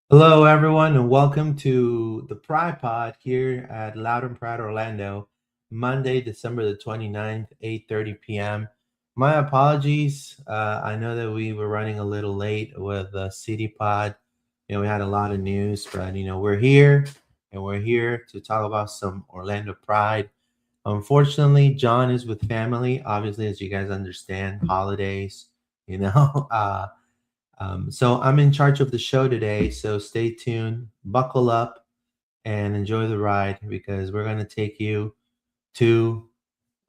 Hello, everyone, and welcome to the Pride Pod here at Loud and Proud Orlando, Monday, December the 29th, 8:30 p.m. My apologies. I know that we were running a little late with the City Pod. We had a lot of news, but, we're here, and we're here to talk about some Orlando Pride. Unfortunately, John is with family, obviously, as you guys understand, holidays, you know. So I'm in charge of the show today. So stay tuned, buckle up, and enjoy the ride because we're going to take you to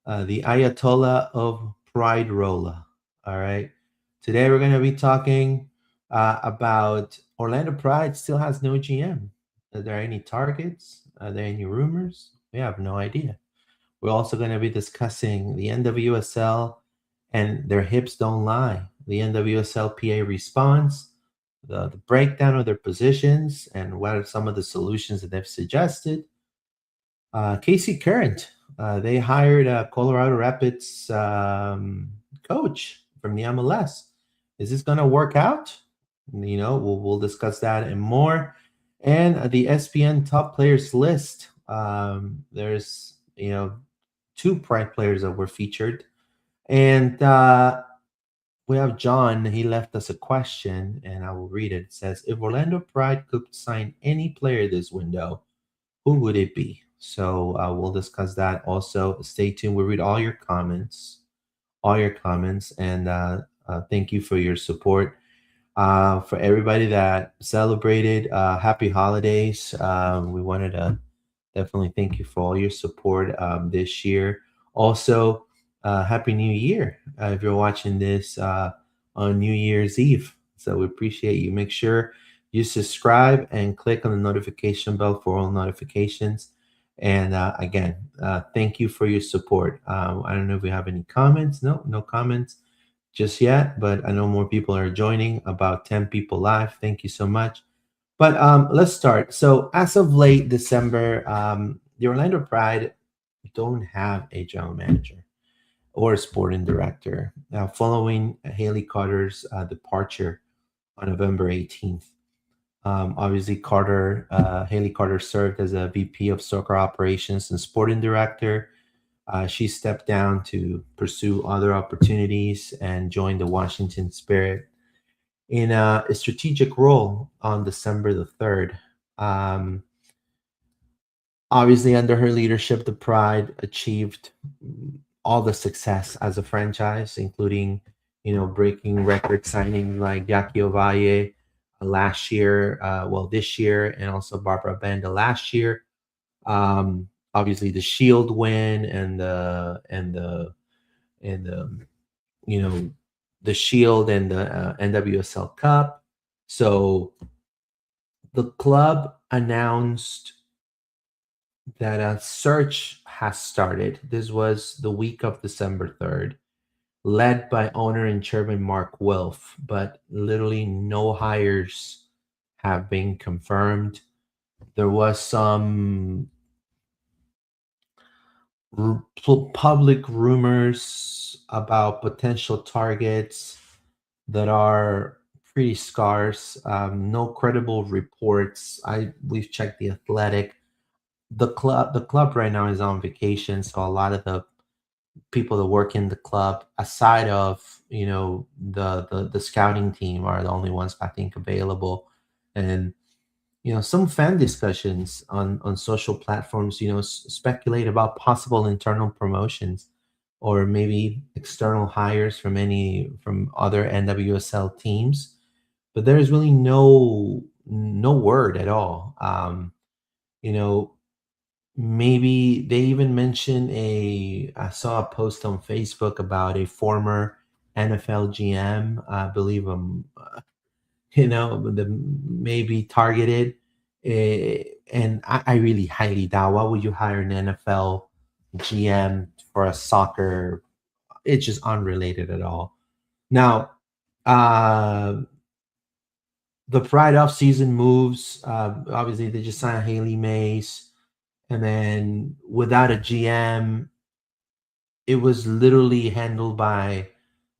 the Ayatollah of Pride Rolla. All right. Today we're going to be talking about Orlando Pride still has no GM. Are there any targets? Are there any rumors? We have no idea. We're also going to be discussing the NWSL and their hips don't lie. The NWSLPA response, the breakdown of their positions, and what are some of the solutions that they've suggested. Casey Current, they hired a Colorado Rapids coach from the MLS. Is this going to work out? We'll discuss that and more. And the SPN top players list. There's two Pride players that were featured. And we have John. He left us a question, and I will read it. It says, if Orlando Pride could sign any player this window, who would it be? So we'll discuss that also. Stay tuned. We'll read all your comments, and thank you for your support. For everybody that celebrated, happy holidays. We wanted to definitely thank you for all your support this year. Also, Happy New Year if you're watching this on New Year's Eve. So we appreciate you. Make sure you subscribe and click on the notification bell for all notifications. And again, thank you for your support. I don't know if we have any comments. No comments just yet, but I know more people are joining, about 10 people live. Thank you so much. But let's start. So as of late December, the Orlando Pride don't have a general manager or a sporting director. Now, following Hailie Carter's departure on November 18th, obviously Hailie Carter served as a VP of soccer operations and sporting director. She stepped down to pursue other opportunities and joined the Washington Spirit in a strategic role on December the 3rd. Obviously, under her leadership, the Pride achieved all the success as a franchise, including, breaking record signing like Jackie Ovalle last year, this year, and also Barbara Banda last year. Obviously, the Shield win and the Shield and the NWSL Cup. So the club announced that a search has started. This was the week of December 3rd, led by owner and chairman Mark Wilf, but literally no hires have been confirmed. There was some public rumors about potential targets that are pretty scarce. No credible reports. We've checked The Athletic. The club right now is on vacation, so a lot of the people that work in the club, aside of the scouting team, are the only ones I think available. And some fan discussions on social platforms speculate about possible internal promotions or maybe external hires from other NWSL teams, but there is really no word at all. You know, maybe they even mentioned I saw a post on Facebook about a former NFL GM, I believe, the maybe targeted. And I really highly doubt. Why would you hire an NFL GM for a soccer? It's just unrelated at all. Now, uh, the Pride off season moves. Obviously, they just signed Hailie Mace, and then without a GM, it was literally handled by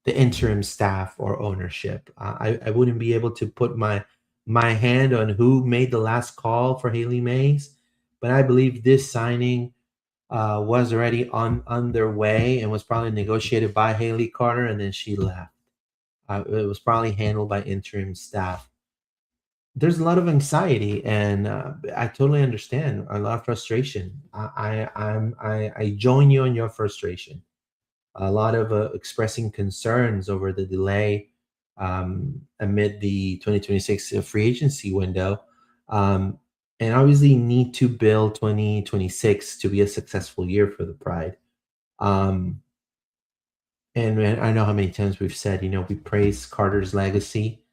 the interim staff or ownership. I wouldn't be able to put my hand on who made the last call for Hailie Mace, but I believe this signing was already on their way and was probably negotiated by Haley Carter, and then she left. It was probably handled by interim staff. There's a lot of anxiety, and I totally understand a lot of frustration. I join you in your frustration. A lot of expressing concerns over the delay amid the 2026 free agency window, um, and obviously need to build 2026 to be a successful year for the Pride. Um, and I know how many times we've said, we praise Carter's legacy,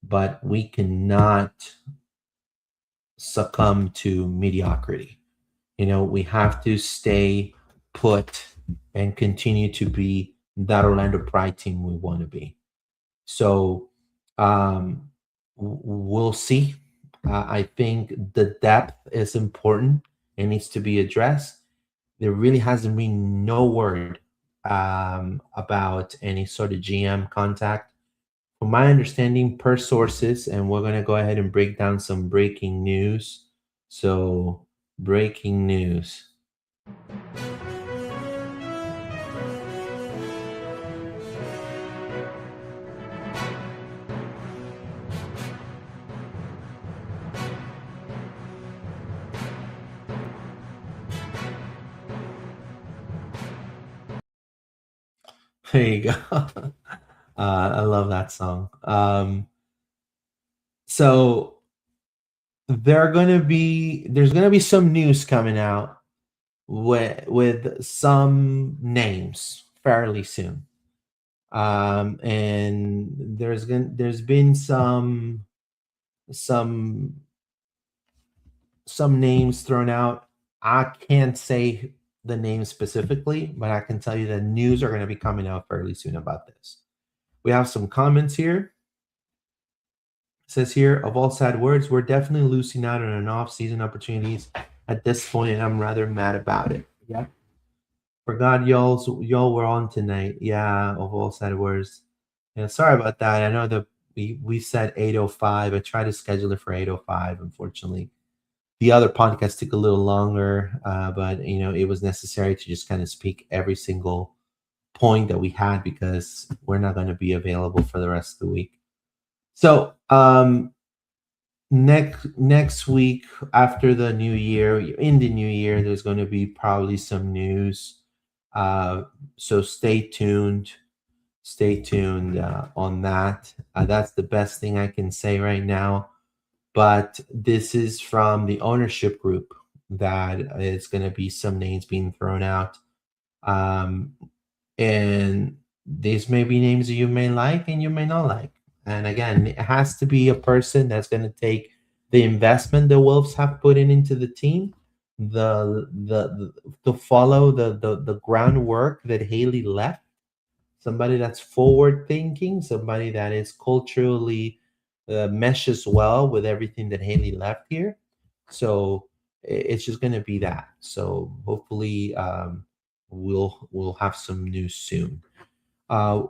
but we cannot succumb to mediocrity. We have to stay put and continue to be that Orlando Pride team we want to be. So we'll see. I think the depth is important. It needs to be addressed. There really hasn't been no word about any sort of GM contact. From my understanding, per sources, and we're going to go ahead and break down some breaking news. So, breaking news. There you go. I love that song. So there's gonna be some news coming out with some names fairly soon. And there's been some some names thrown out. I can't say the name specifically, but I can tell you that news are going to be coming out fairly soon about this. We have some comments here. It says here, of all sad words, we're definitely losing out on an off-season opportunities at this point, and I'm rather mad about it. Yeah. Forgot y'all were on tonight. Yeah, of all sad words. Yeah, sorry about that. I know that we said 8:05. I tried to schedule it for 8:05. Unfortunately, the other podcast took a little longer, but it was necessary to just kind of speak every single point that we had because we're not going to be available for the rest of the week. So next week after the new year, in the new year, there's going to be probably some news. So stay tuned. Stay tuned on that. That's the best thing I can say right now. But this is from the ownership group that it's going to be some names being thrown out. And these may be names that you may like and you may not like. And again, it has to be a person that's going to take the investment the Wolves have put into the team, the to follow the groundwork that Hailie left. Somebody that's forward thinking, somebody that is culturally meshes well with everything that Hailie left here. So it's just going to be that. So hopefully we'll have some news soon.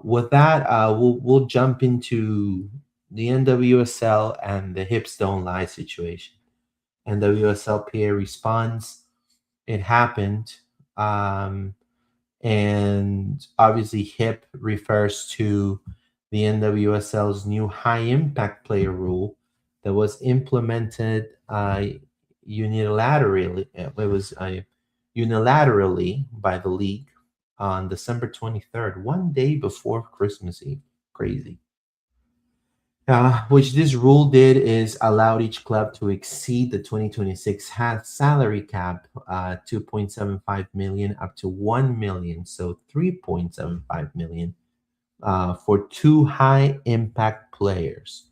With that, we'll jump into the NWSL and the hips don't lie situation. NWSLPA responds. It happened. And obviously, HIP refers to the NWSL's new high impact player rule that was implemented unilaterally. It was unilaterally by the league on December 23rd, one day before Christmas Eve. Crazy. Which this rule did is allowed each club to exceed the 2026 salary cap, 2.75 million up to 1 million, so 3.75 million for two high impact players.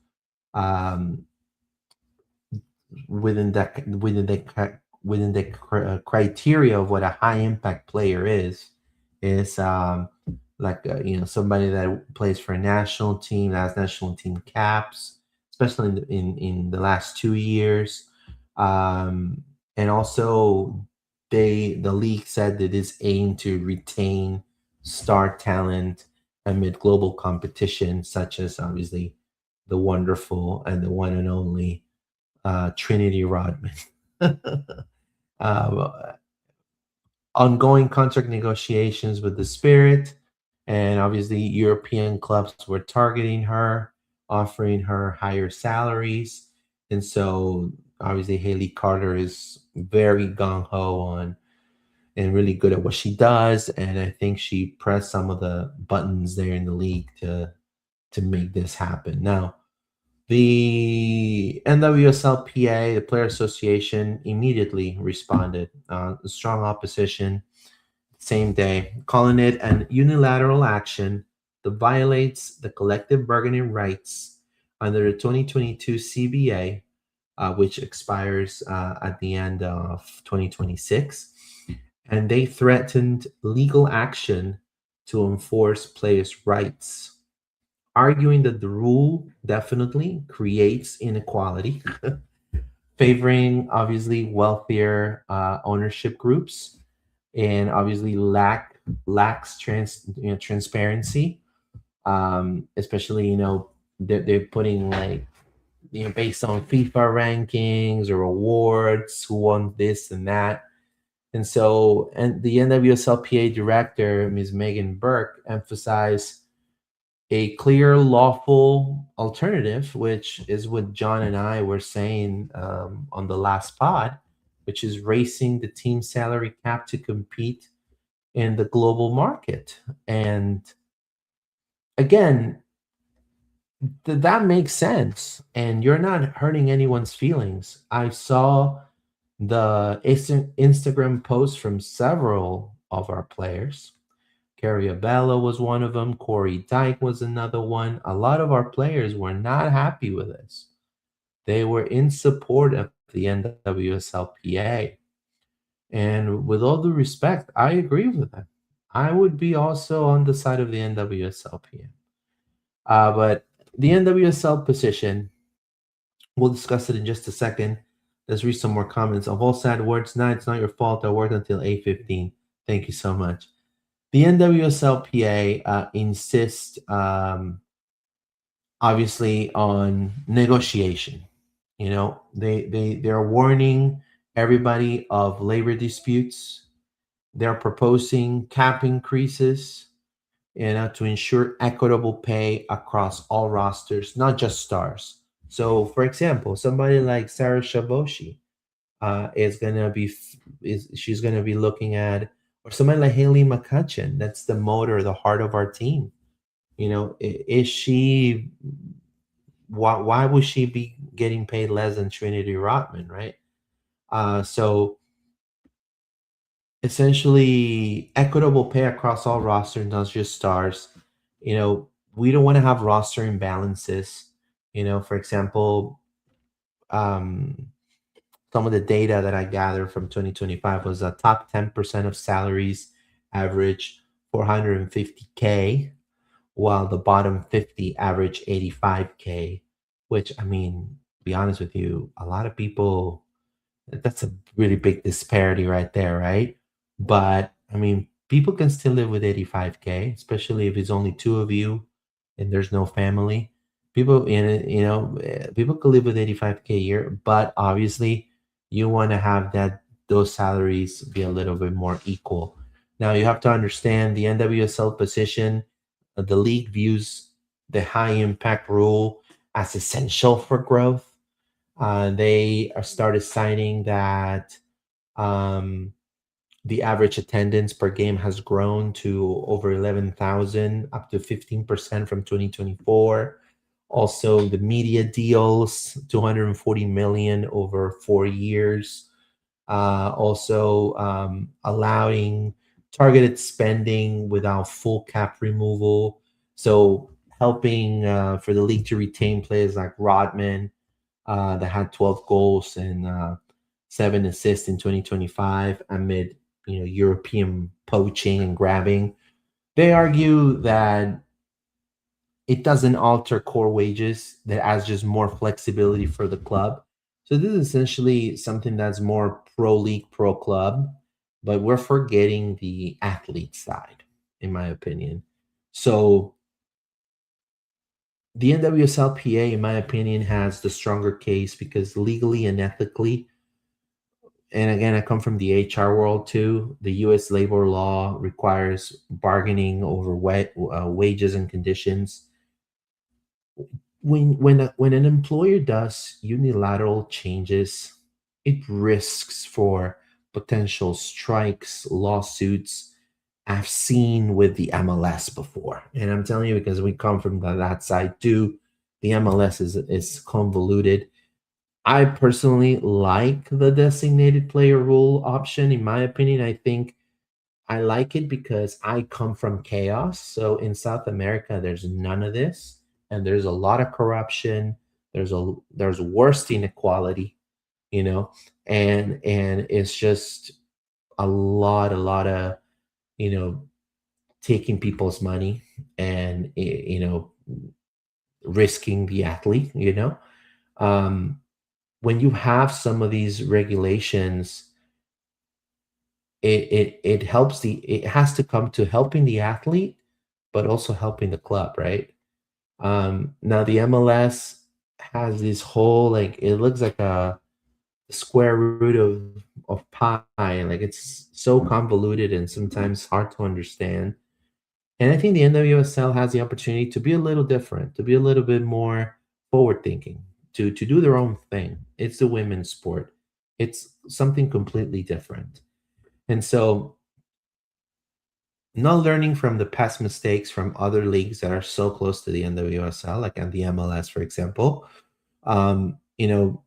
Um, within the criteria of what a high impact player is somebody that plays for a national team, that has national team caps, especially in the last 2 years. And also the league said that it is aimed to retain star talent amid global competition, such as obviously the wonderful and the one and only Trinity Rodman. uh, Ongoing contract negotiations with the Spirit, and obviously European clubs were targeting her, offering her higher salaries, and so obviously Hailie Carter is very gung ho on and really good at what she does, and I think she pressed some of the buttons there in the league to make this happen. Now, the NWSLPA, the Player Association, immediately responded. Strong opposition, same day, calling it an unilateral action that violates the collective bargaining rights under the 2022 CBA, which expires at the end of 2026. And they threatened legal action to enforce players' rights, arguing that the rule definitely creates inequality, favoring obviously wealthier ownership groups, and obviously lacks transparency. Especially they're putting like based on FIFA rankings or awards, who won this and that. And so, and the NWSLPA director, Ms. Megan Burke, emphasized a clear, lawful alternative, which is what John and I were saying on the last pod, which is raising the team salary cap to compete in the global market. And again, that makes sense. And you're not hurting anyone's feelings. I saw the Instagram posts from several of our players. Carrie Abella was one of them. Corey Dyke was another one. A lot of our players were not happy with this. They were in support of the NWSLPA. And with all due respect, I agree with them. I would be also on the side of the NWSLPA. But the NWSL position, we'll discuss it in just a second. Let's read some more comments. Of all sad words, nah, it's not your fault. I worked until 8:15. Thank you so much. The NWSLPA insists, obviously, on negotiation. They're warning everybody of labor disputes. They're proposing cap increases, to ensure equitable pay across all rosters, not just stars. So, for example, somebody like Sarah Shaboshi she's gonna be looking at, or somebody like Hailie McCutcheon. That's the motor, the heart of our team. Is she? Why would she be getting paid less than Trinity Rodman, right? So essentially, equitable pay across all rosters, not just stars. We don't want to have roster imbalances. For example, some of the data that I gathered from 2025 was the top 10% of salaries average 450K, while the bottom 50 average 85K, which, I mean, to be honest with you, a lot of people, that's a really big disparity right there, right? But I mean, people can still live with 85K, especially if it's only two of you and there's no family. People people could live with 85K a year, but obviously you want to have those salaries be a little bit more equal. Now you have to understand the NWSL position. The league views the high impact rule as essential for growth. They started signing that The average attendance per game has grown to over 11,000, up to 15% from 2024. Also, the media deals, 240 million over 4 years. Also, allowing targeted spending without full cap removal. So, helping for the league to retain players like Rodman, that had 12 goals and 7 assists in 2025 amid European poaching and grabbing. They argue that it doesn't alter core wages, that adds just more flexibility for the club. So this is essentially something that's more pro league, pro club, but we're forgetting the athlete side, in my opinion. So the NWSLPA, in my opinion, has the stronger case because legally and ethically, and again, I come from the HR world too. The U.S. labor law requires bargaining over wages and conditions. When an employer does unilateral changes, it risks for potential strikes, lawsuits. I've seen with the MLS before, and I'm telling you because we come from that side too. The MLS is convoluted. I personally like the designated player rule option. In my opinion, I think I like it because I come from chaos. So in South America, there's none of this, and there's a lot of corruption. There's worst inequality, you know, and it's just a lot of you know taking people's money and risking the athlete. When you have some of these regulations, it helps it has to come to helping the athlete, but also helping the club, right? Now the MLS has this whole, like, it looks like a square root of pi. Like, it's so convoluted and sometimes hard to understand. And I think the NWSL has the opportunity to be a little different, to be a little bit more forward thinking, to do their own thing. It's a women's sport. It's something completely different. And so, not learning from the past mistakes from other leagues that are so close to the NWSL, like on the MLS, for example, um, you know,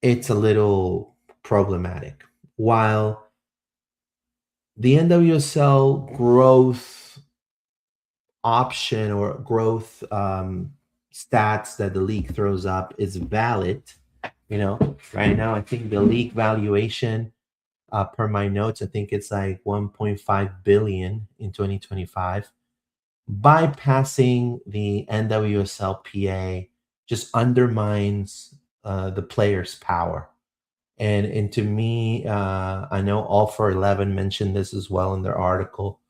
it's a little problematic. While the NWSL growth option or growth stats that the league throws up is valid, right now I think the league valuation, per my notes, I think it's like 1.5 billion in 2025. Bypassing the NWSLPA just undermines the player's power. And to me, I know All for 11 mentioned this as well in their article.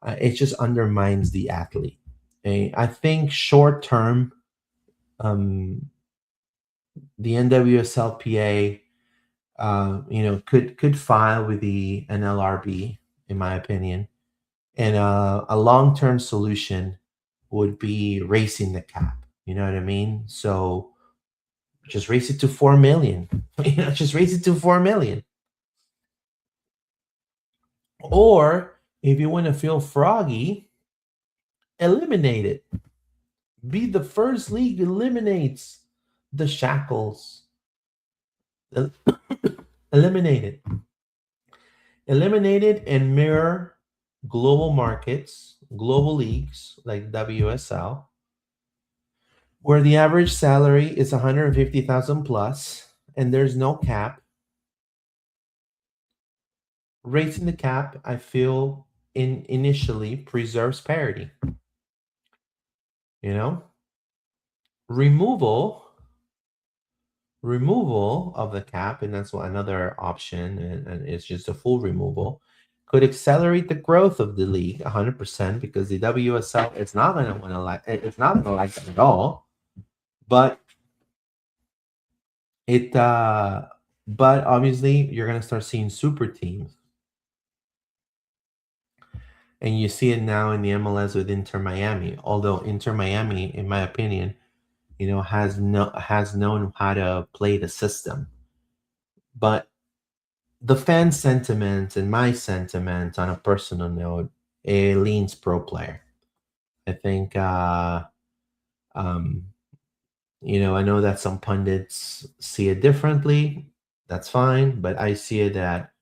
It just undermines the athlete. I think short term, um, the NWSLPA, could file with the NLRB, in my opinion, and a long term solution would be raising the cap. You know what I mean? So just raise it to 4 million. Just raise it to 4 million. Or if you want to feel froggy, eliminate it. Be the first league eliminates the shackles. El- eliminate it. Eliminate it and mirror global markets, global leagues like WSL, where the average salary is 150,000 plus and there's no cap. Raising the cap, I feel, initially preserves parity. You know, removal removal of the cap, and that's another option, and it's just a full removal, could accelerate the growth of the league 100% because the WSL is not going to want to like it's not going to like that at all. But it but obviously you're going to start seeing super teams, and you see it now in the MLS with Inter Miami. Although Inter Miami, in my opinion, has known how to play the system, but the fan sentiment and my sentiment on a personal note, it leans pro player. I think, um, I know that some pundits see it differently. That's fine, but I see it that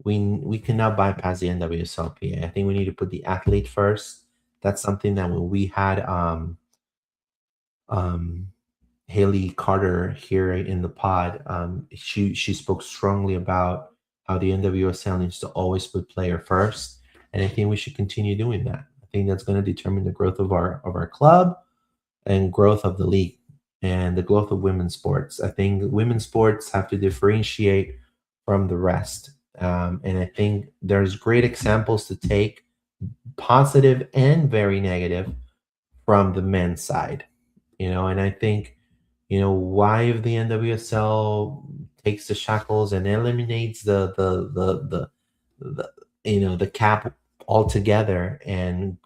we cannot bypass the NWSLPA. I think we need to put the athlete first. That's something that when we had um, Hailie Carter here in the pod, she spoke strongly about how the NWSL needs to always put player first, and I think we should continue doing that. I think that's going to determine the growth of our club and growth of the league and the growth of women's sports. I think women's sports have to differentiate from the rest, and I think there's great examples to take, positive and very negative, from the men's side. And I think why if the NWSL takes the shackles and eliminates the the cap altogether and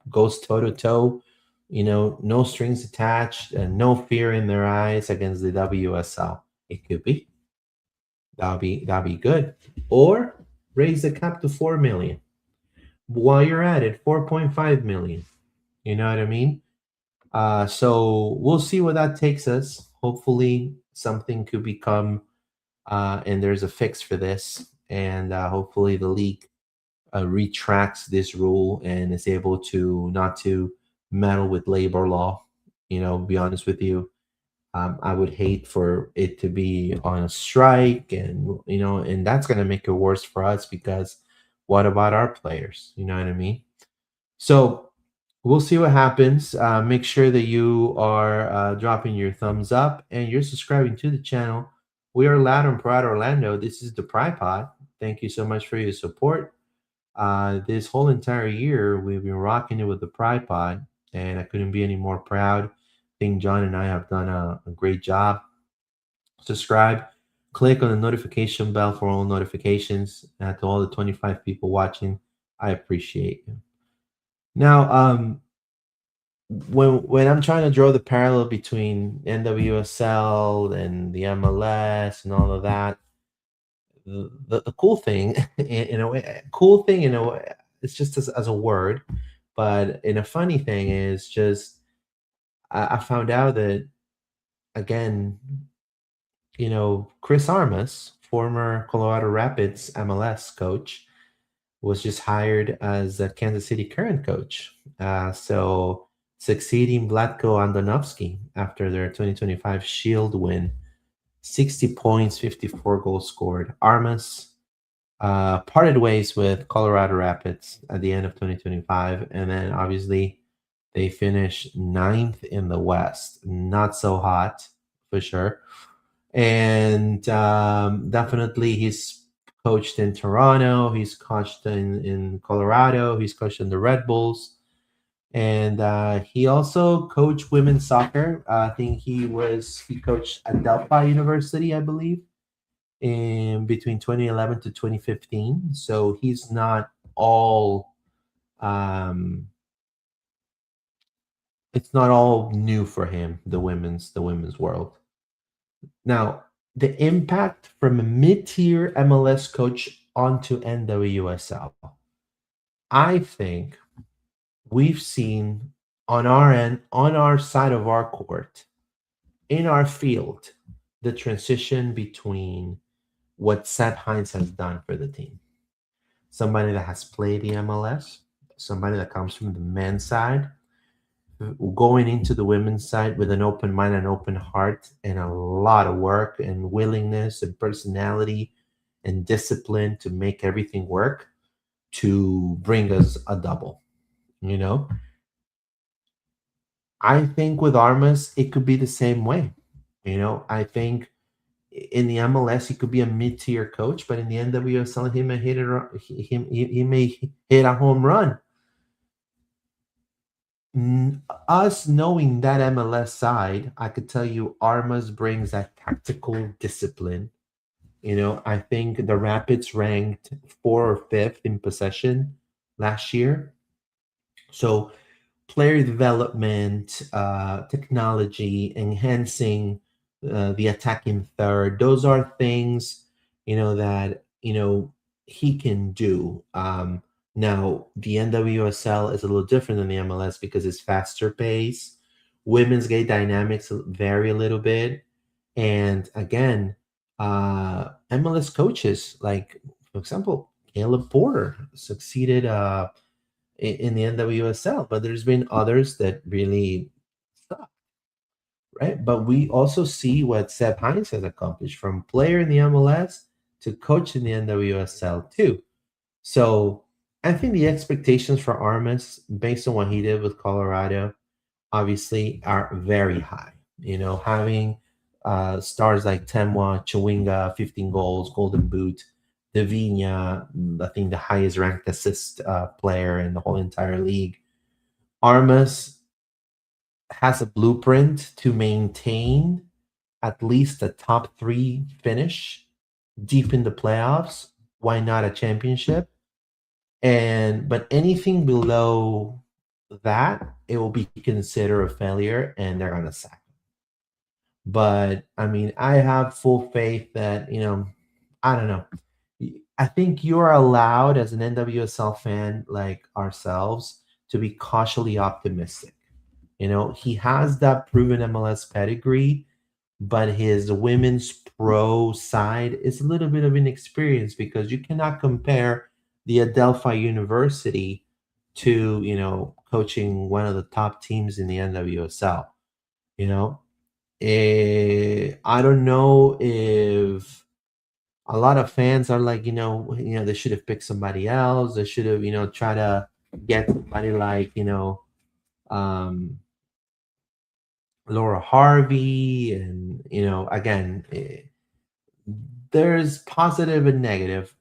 goes toe to toe, no strings attached and no fear in their eyes against the WSL. It could be that'll be good. Or raise the cap to 4 million. While you're at it, 4.5 million. You know what I mean? So we'll see where that takes us. Hopefully, something could become, and there's a fix for this, and hopefully the league retracts this rule and is able to not to meddle with labor law. Be honest with you, I would hate for it to be on a strike, and that's going to make it worse for us because what about our players? You know what I mean? So we'll see what happens. Make sure that you are dropping your thumbs up and you're subscribing to the channel. We are Loud and Proud Orlando. This is the Pride Pod. Thank you so much for your support. This whole entire year, we've been rocking it with the Pride Pod, and I couldn't be any more proud. I think John and I have done a great job. Subscribe, click on the notification bell for all notifications. To all the 25 people watching, I appreciate you. Now, when I'm trying to draw the parallel between NWSL and the MLS and all of that, the cool thing in a way, it's just as a word, but in a funny thing is just I found out that again, Chris Armas, former Colorado Rapids MLS coach, was just hired as a Kansas City Current coach. So succeeding Vlatko Andonovski after their 2025 Shield win, 60 points, 54 goals scored. Armas parted ways with Colorado Rapids at the end of 2025, and then obviously they finished ninth in the West. Not so hot, for sure. And definitely he's coached in Toronto. He's coached in Colorado. He's coached in the Red Bulls. And he also coached women's soccer. I think he coached at Delphi University, I believe, in between 2011 to 2015. So he's not all it's not all new for him, the women's world. Now, the impact from a mid-tier MLS coach onto NWSL. I think we've seen on our end, on our side of our court, in our field, the transition between what Seth Hines has done for the team. Somebody that has played the MLS, somebody that comes from the men's side, going into the women's side with an open mind and open heart and a lot of work and willingness and personality and discipline to make everything work to bring us a double. I think with Armas it could be the same way. I think in the MLS he could be a mid-tier coach, but in the NWSL he may he may hit a home run. Us knowing that MLS side, I could tell you Armas brings that tactical discipline. I think the Rapids ranked 4th or 5th in possession last year. So player development, technology, enhancing the attacking third, those are things, that he can do. Now, the NWSL is a little different than the MLS because it's faster pace. Women's gay dynamics vary a little bit. And again, MLS coaches, like, for example, Caleb Porter succeeded in the NWSL, but there's been others that really suck, right? But we also see what Seb Hines has accomplished from player in the MLS to coach in the NWSL too. So I think the expectations for Armas, based on what he did with Colorado, obviously are very high. Having stars like Temwa, Chawinga, 15 goals, Golden Boot, Davinia, I think the highest ranked assist player in the whole entire league. Armas has a blueprint to maintain at least a top three finish deep in the playoffs. Why not a championship? But anything below that, it will be considered a failure, and they're gonna sack him. But I mean, I have full faith that I don't know. I think you're allowed as an NWSL fan like ourselves to be cautiously optimistic. He has that proven MLS pedigree, but his women's pro side is a little bit of inexperience because you cannot compare the Adelphi University to, coaching one of the top teams in the NWSL. You know, I don't know if a lot of fans are like, they should have picked somebody else. They should have, try to get somebody like, um, Laura Harvey, and again, there's positive and negative.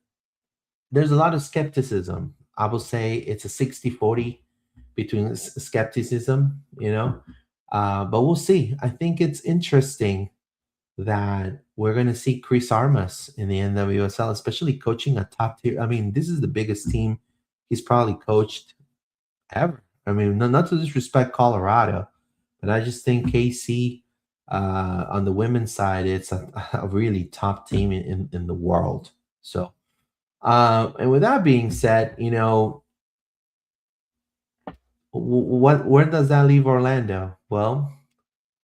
There's a lot of skepticism. I will say it's a 60-40 between skepticism, but we'll see. I think it's interesting that we're going to see Chris Armas in the NWSL, especially coaching a top tier. I mean, this is the biggest team he's probably coached ever. I mean, not to disrespect Colorado, but I just think KC on the women's side, it's a really top team in the world. So, and with that being said, where does that leave Orlando? Well,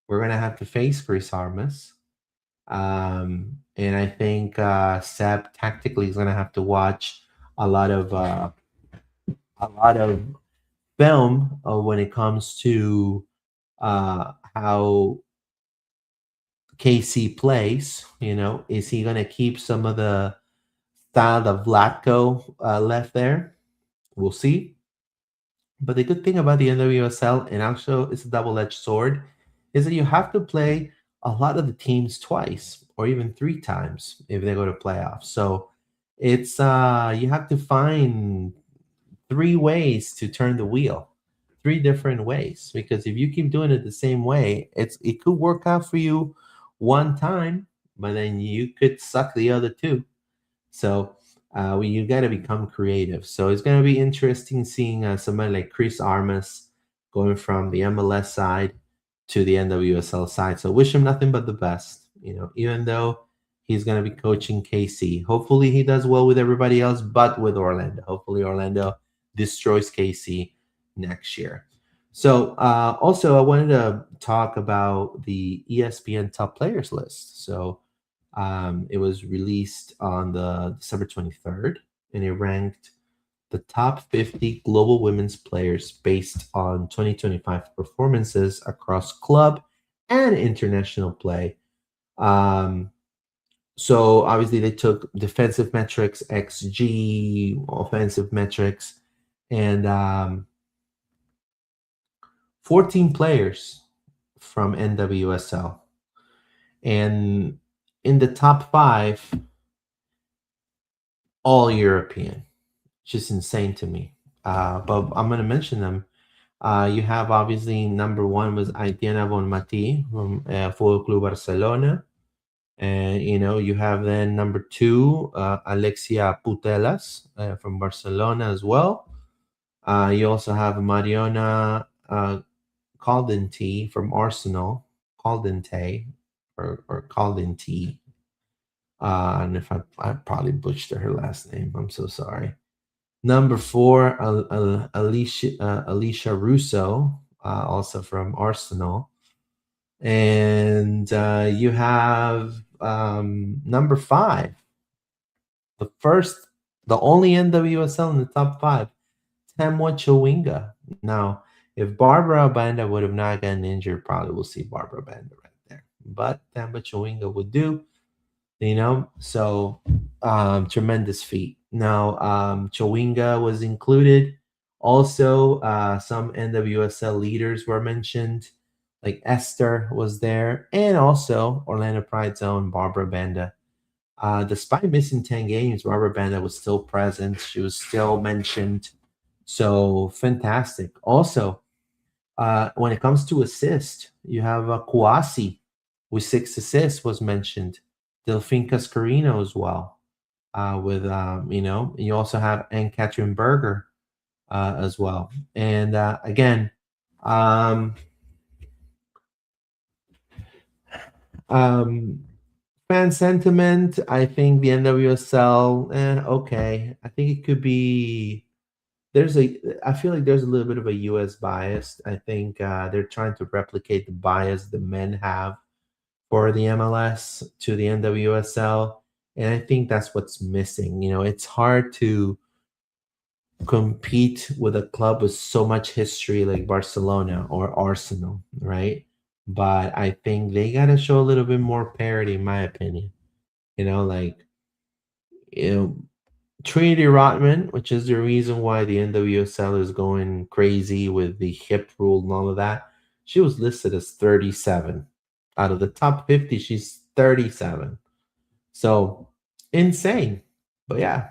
we're gonna have to face Chris Armas, and I think Seb tactically is gonna have to watch a lot of uh, a lot of film when it comes to how KC plays. Is he gonna keep some of the style of Vlatko left there? We'll see. But the good thing about the NWSL, and also it's a double-edged sword, is that you have to play a lot of the teams twice or even three times if they go to playoffs. So it's you have to find three ways to turn the wheel, three different ways. Because if you keep doing it the same way, it could work out for you one time, but then you could suck the other two. So you got to become creative. So it's going to be interesting seeing somebody like Chris Armas going from the MLS side to the NWSL side. So wish him nothing but the best. Even though he's going to be coaching KC. Hopefully he does well with everybody else, but with Orlando. Hopefully Orlando destroys KC next year. So also I wanted to talk about the ESPN top players list. So it was released on the December 23rd, and it ranked the top 50 global women's players based on 2025 performances across club and international play. So obviously they took defensive metrics, XG, offensive metrics, and 14 players from NWSL. And in the top five, all European. Just insane to me. But I'm going to mention them. You have obviously number one was Aitana Bonmatí from Fútbol Club Barcelona. And, you have then number two, Alexia Putellas from Barcelona as well. You also have Mariona Caldente from Arsenal. Caldente or Caldente. And if I probably butchered her last name, I'm so sorry. Number 4, Alicia Russo, also from Arsenal. And you have number 5, the first, the only NWSL in the top 5, Temwa Chawinga. Now, if Barbara Banda would have not gotten injured, probably we'll see Barbara Banda right there. But Temwa Chawinga would do, so tremendous feat. Now, Chawinga was included. Also, some NWSL leaders were mentioned, like Esther was there, and also Orlando Pride's own Barbara Banda. Despite missing 10 games, Barbara Banda was still present. She was still mentioned. So fantastic. Also, when it comes to assist, you have Kouassi with 6 assists was mentioned. Delphine Cascarino as well. With you also have Anne Catherine Berger as well. And again, um, um, fan sentiment. I think the NWSL. Okay. I think it could be. I feel like there's a little bit of a U.S. bias. I think they're trying to replicate the bias the men have for the MLS to the NWSL. And I think that's what's missing. It's hard to compete with a club with so much history like Barcelona or Arsenal, right? But I think they got to show a little bit more parity, in my opinion. Like, you know, Trinity Rotman, which is the reason why the NWSL is going crazy with the hip rule and all of that, she was listed as 37. Out of the top 50, she's 37. So insane. But yeah.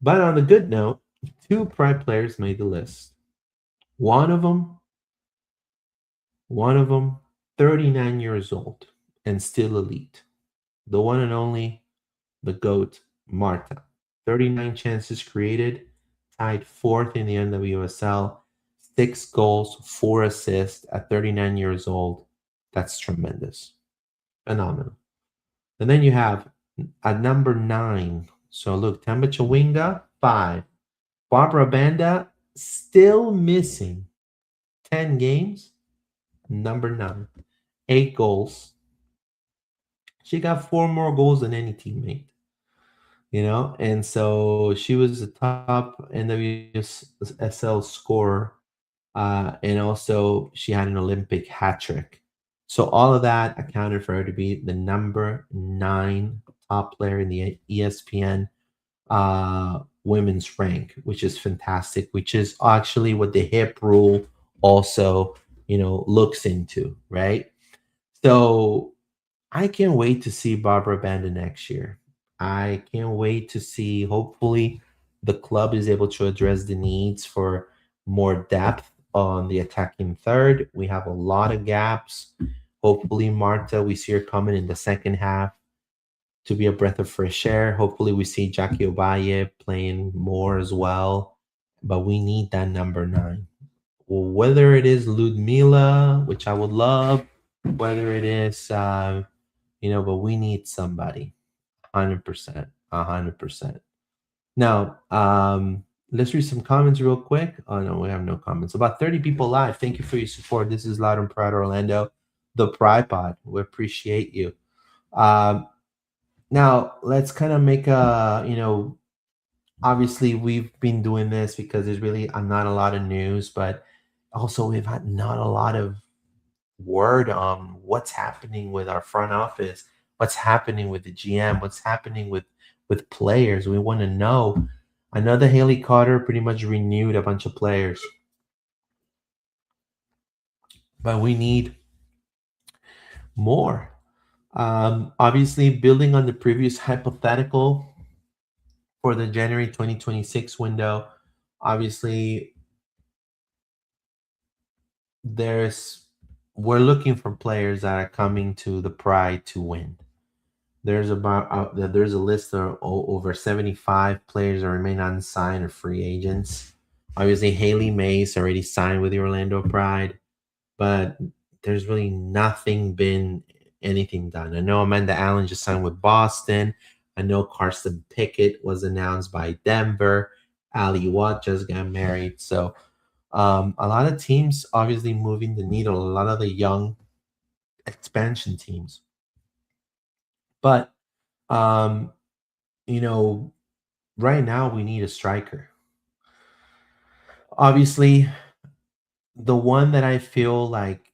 But on the good note, 2 Pride players made the list. One of them, 39 years old and still elite. The one and only, the GOAT, Marta. 39 chances created, tied 4th in the NWSL, 6 goals, 4 assists at 39 years old. That's tremendous. Phenomenal. And then you have at number 9. So look, Temba Chawinga, 5. Barbara Banda, still missing 10 games. Number 9. 8 goals. She got 4 more goals than any teammate. And so she was the top NWSL scorer. And also she had an Olympic hat trick. So all of that accounted for her to be the number 9 top player in the ESPN women's rank, which is fantastic, which is actually what the hip rule also, looks into, right? So I can't wait to see Barbara Banda next year. I can't wait to see, hopefully, the club is able to address the needs for more depth on the attacking third. We have a lot of gaps. Hopefully, Marta, we see her coming in the second half to be a breath of fresh air. Hopefully, we see Jackie Obaye playing more as well. But we need that number 9. Whether it is Ludmila, which I would love, whether it is but we need somebody. 100%. 100%. Now, let's read some comments real quick. Oh, no, we have no comments. About 30 people live. Thank you for your support. This is Loud and Proud Orlando, the Pride Pod. We appreciate you. Now, let's kind of make obviously we've been doing this because there's really not a lot of news, but also we've had not a lot of word on what's happening with our front office, what's happening with the GM, what's happening with players. We want to know. I know that Hailie Carter pretty much renewed a bunch of players, but we need more. Obviously, building on the previous hypothetical for the January 2026 window, obviously we're looking for players that are coming to the Pride to win. There's a list of over 75 players that remain unsigned or free agents. Obviously, Hailie Mace already signed with the Orlando Pride, but there's really nothing been anything done. I know Amanda Allen just signed with Boston. I know Carson Pickett was announced by Denver. Ali Watt just got married. So a lot of teams obviously moving the needle, a lot of the young expansion teams. But, um, you know, right now we need a striker. Obviously, the one that I feel like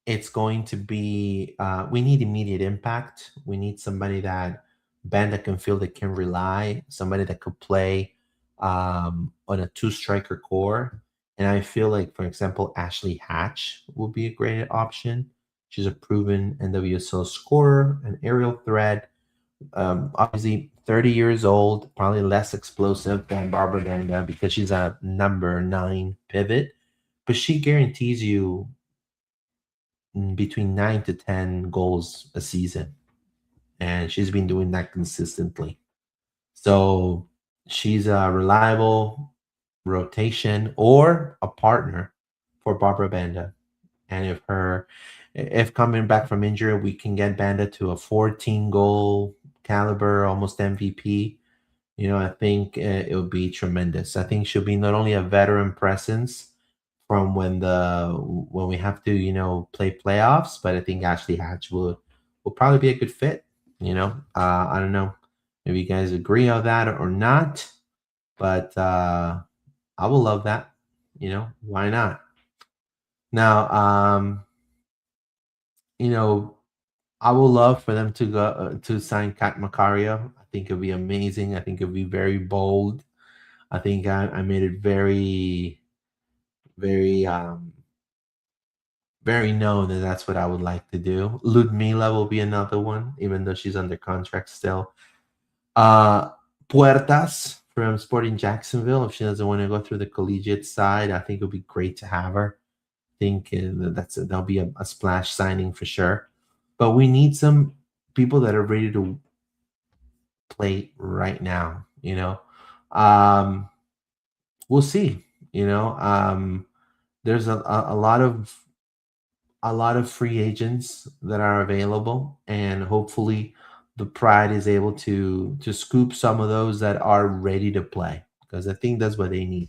it's going to be, we need immediate impact. We need somebody that Banda can feel they can rely, somebody that could play on a two striker core. And I feel like, for example, Ashley Hatch will be a great option. She's a proven NWSL scorer, an aerial threat. Obviously, 30 years old, probably less explosive than Barbara Banda because she's a number 9 pivot, but she guarantees you between 9 to 10 goals a season. And she's been doing that consistently. So she's a reliable rotation or a partner for Barbara Banda. And if coming back from injury, we can get Banda to a 14 goal caliber, almost MVP. I think it would be tremendous. I think she'll be not only a veteran presence from when we have to play playoffs, but I think Ashley Hatch will probably be a good fit. I don't know if you guys agree on that or not, but I will love that. Why not? Now, you know, I would love for them to go to sign Kat Macario. I think it'd be amazing. I think it'd be very bold. I think I made it very, very, very known that that's what I would like to do. Ludmila will be another one, even though she's under contract still. Uh, Puertas from Sporting Jacksonville. If she doesn't want to go through the collegiate side, I think it would be great to have her. I think that'll be a splash signing for sure. But we need some people that are ready to play right now. Um, we'll see. There's a lot of free agents that are available, and hopefully the Pride is able to scoop some of those that are ready to play, because I think that's what they need.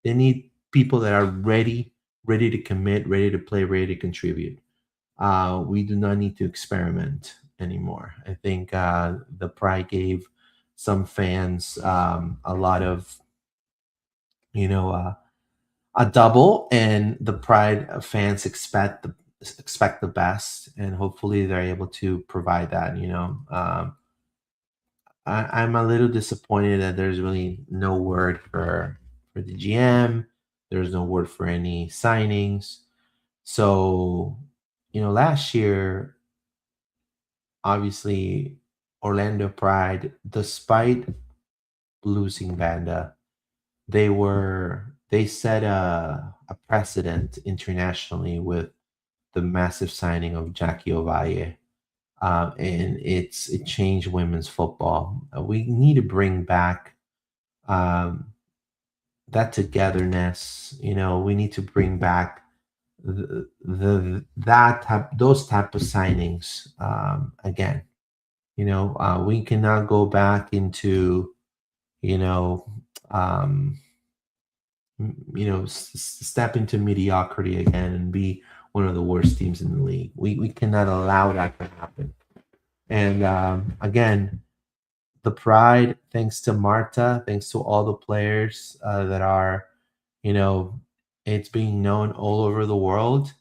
They need people that are ready to commit, ready to play, ready to contribute. We do not need to experiment anymore. I think the Pride gave some fans a lot of you know a double, and the Pride fans expect the best, and hopefully they're able to provide that. I'm a little disappointed that there's really no word for the GM. There's no word for any signings. So, last year, obviously, Orlando Pride, despite losing Banda, they set a precedent internationally with the massive signing of Jackie Ovalle, and it changed women's football. We need to bring back um, that togetherness. We need to bring back those type of signings again. We cannot go back into you know um, step into mediocrity again and be one of the worst teams in the league. We cannot allow that to happen. And again, the Pride, thanks to Marta, thanks to all the players that are, you know, it's being known all over the world.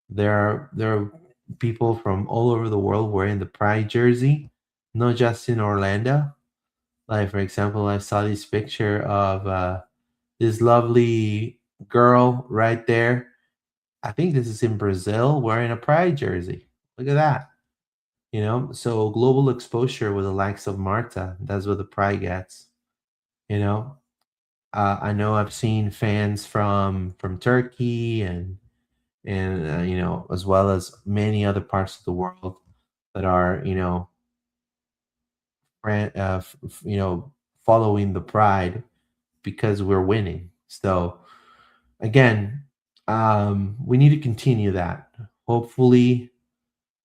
There are people from all over the world wearing the Pride jersey, not just in Orlando. Like, for example, I saw this picture of this lovely girl right there. I think this is in Brazil wearing a Pride jersey. Look at that. So global exposure with the likes of Marta. That's what the Pride gets. You know, I know I've seen fans from Turkey and as well as many other parts of the world that are following the Pride because we're winning. So again, we need to continue that. Hopefully,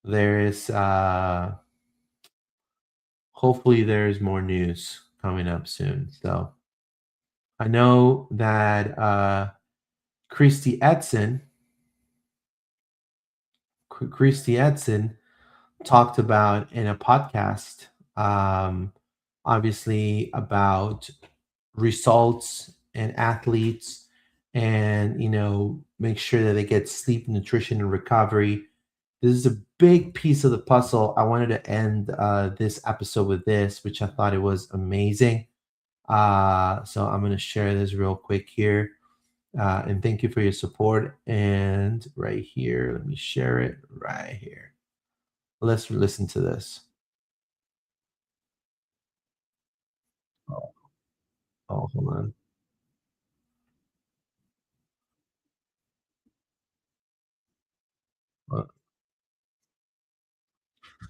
there is hopefully there's more news coming up soon. So I know that Christy Edson, Christy Edson talked about in a podcast, um, obviously about results and athletes, and make sure that they get sleep, nutrition, and recovery. This is a big piece of the puzzle. I wanted to end this episode with this, which I thought it was amazing. So I'm going to share this real quick here. And thank you for your support. And right here, let me share it right here. Let's listen to this. Oh, oh, hold on. Uh,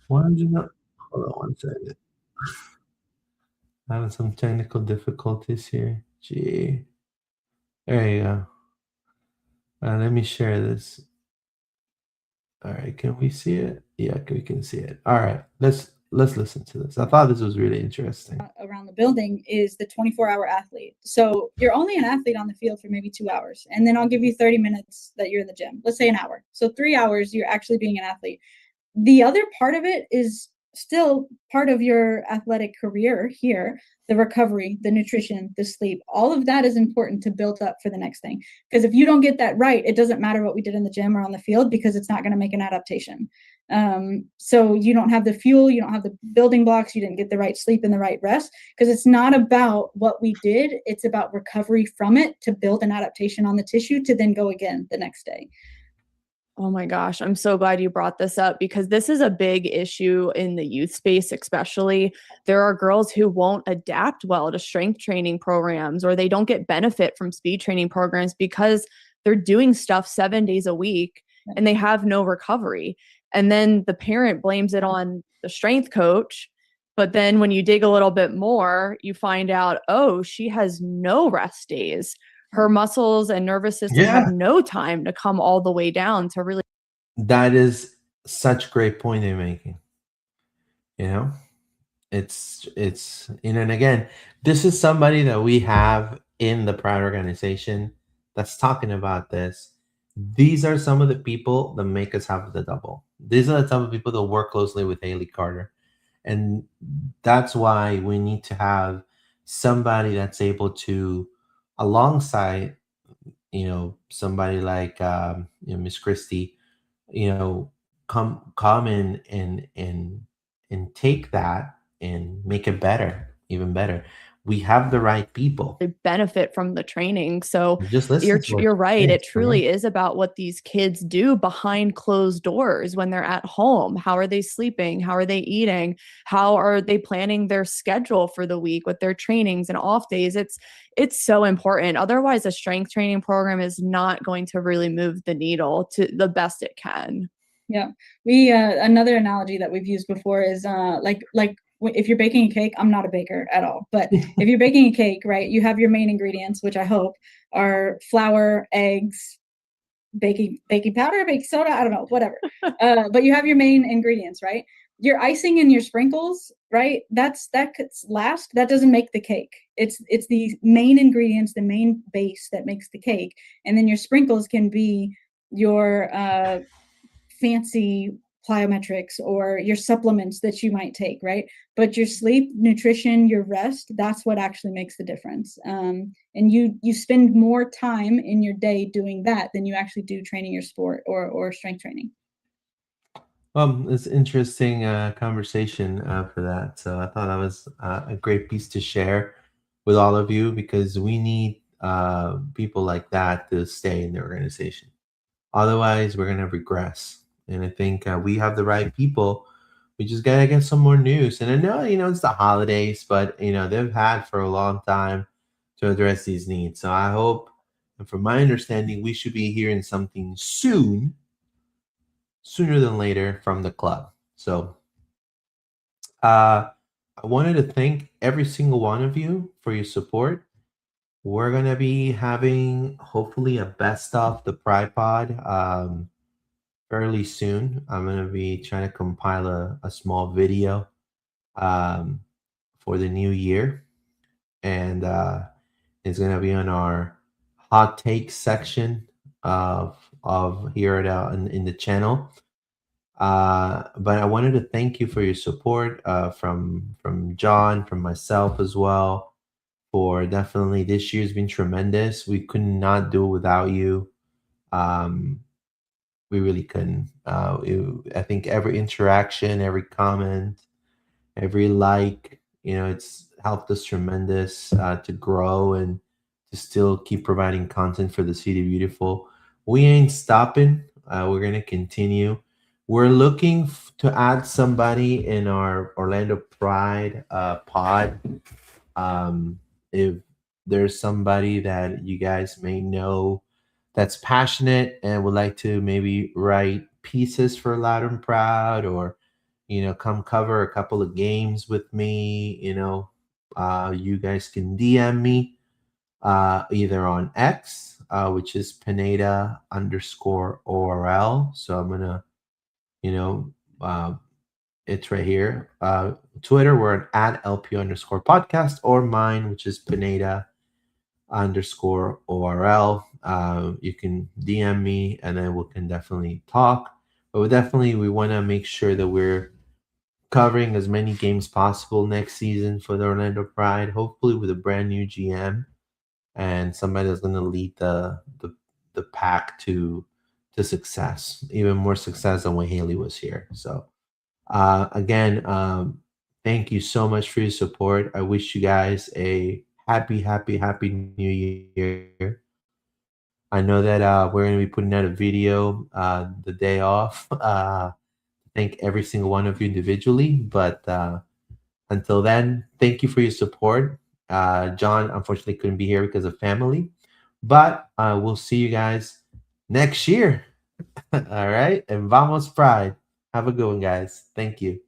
Why did you not? Hold on one second. Having some technical difficulties here. Gee. There you go. Let me share this. All right, can we see it? Yeah, we can see it. All right, let's listen to this. I thought this was really interesting. Around the building is the 24-hour athlete. So you're only an athlete on the field for maybe 2 hours, and then I'll give you 30 minutes that you're in the gym. Let's say an hour. So 3 hours you're actually being an athlete. The other part of it is still part of your athletic career here. The recovery, the nutrition, the sleep, all of that is important to build up for the next thing. Because if you don't get that right, it doesn't matter what we did in the gym or on the field, because it's not going to make an adaptation. So you don't have the fuel, you don't have the building blocks, you didn't get the right sleep and the right rest, because it's not about what we did, it's about recovery from it to build an adaptation on the tissue to then go again the next day. Oh my gosh, I'm so glad you brought this up, because this is a big issue in the youth space, especially. There are girls who won't adapt well to strength training programs, or they don't get benefit from speed training programs because they're doing stuff 7 days a week and they have no recovery. And then the parent blames it on the strength coach. But then when you dig a little bit more, you find out, oh, she has no rest days. Her muscles and nervous system have no time to come all the way down to really. That is such a great point they're making. It's and again, this is somebody that we have in the Pride organization that's talking about this. These are some of the people that make us have the double. These are the type of people that work closely with Hailie Carter. And that's why we need to have somebody that's able to, alongside, somebody like Miss Christie, come in and take that and make it better, even better. We have the right people. Benefit from the training. So Just listen you're right. It truly is about what these kids do behind closed doors when they're at home. How are they sleeping? How are they eating? How are they planning their schedule for the week with their trainings and off days? It's so important. Otherwise, a strength training program is not going to really move the needle to the best it can. Yeah. We another analogy that we've used before is like if you're baking a cake, I'm not a baker at all, but if you're baking a cake, right, you have your main ingredients, which I hope are flour, eggs, baking powder, baking soda, I don't know, whatever. But you have your main ingredients, right? Your icing and your sprinkles, right? That comes last. That doesn't make the cake. It's the main ingredients, the main base that makes the cake, and then your sprinkles can be your fancy plyometrics or your supplements that you might take, right? But your sleep, nutrition, your rest, that's what actually makes the difference. And you spend more time in your day doing that than you actually do training your sport or strength training. It's interesting conversation for that. So I thought that was a great piece to share with all of you, because we need people like that to stay in the organization. Otherwise, we're going to regress. And I think we have the right people. We just got to get some more news. And I know, it's the holidays, but, they've had for a long time to address these needs. So I hope, and from my understanding, we should be hearing something sooner than later from the club. So I wanted to thank every single one of you for your support. We're going to be having, hopefully, a best of the Pride Pod early soon. I'm gonna be trying to compile a small video um, for the new year, and it's gonna be on our hot take section of here at in the channel. But I wanted to thank you for your support from John, from myself as well. For definitely this year's been tremendous. We could not do it without you. Um, we really couldn't. I think every interaction, every comment, every like, it's helped us tremendous to grow and to still keep providing content for the City Beautiful. We ain't stopping. We're gonna continue. We're looking to add somebody in our Orlando Pride pod. If there's somebody that you guys may know that's passionate and would like to maybe write pieces for Loud and Proud, or come cover a couple of games with me, you guys can DM me either on X, which is Pineda_ORL. So I'm gonna, you know, uh, it's right here. Twitter, we're at LP_podcast, or mine, which is Pineda_ORL. You can DM me, and then we can definitely talk. But we want to make sure that we're covering as many games possible next season for the Orlando Pride, hopefully with a brand new GM and somebody that's going to lead the pack to success, even more success than when Hailie was here. So again, thank you so much for your support. I wish you guys a happy new year. I know that we're going to be putting out a video the day off. Thank every single one of you individually, but until then, thank you for your support. John unfortunately couldn't be here because of family, but we'll see you guys next year. All right, and vamos Pride. Have a good one, guys. Thank you.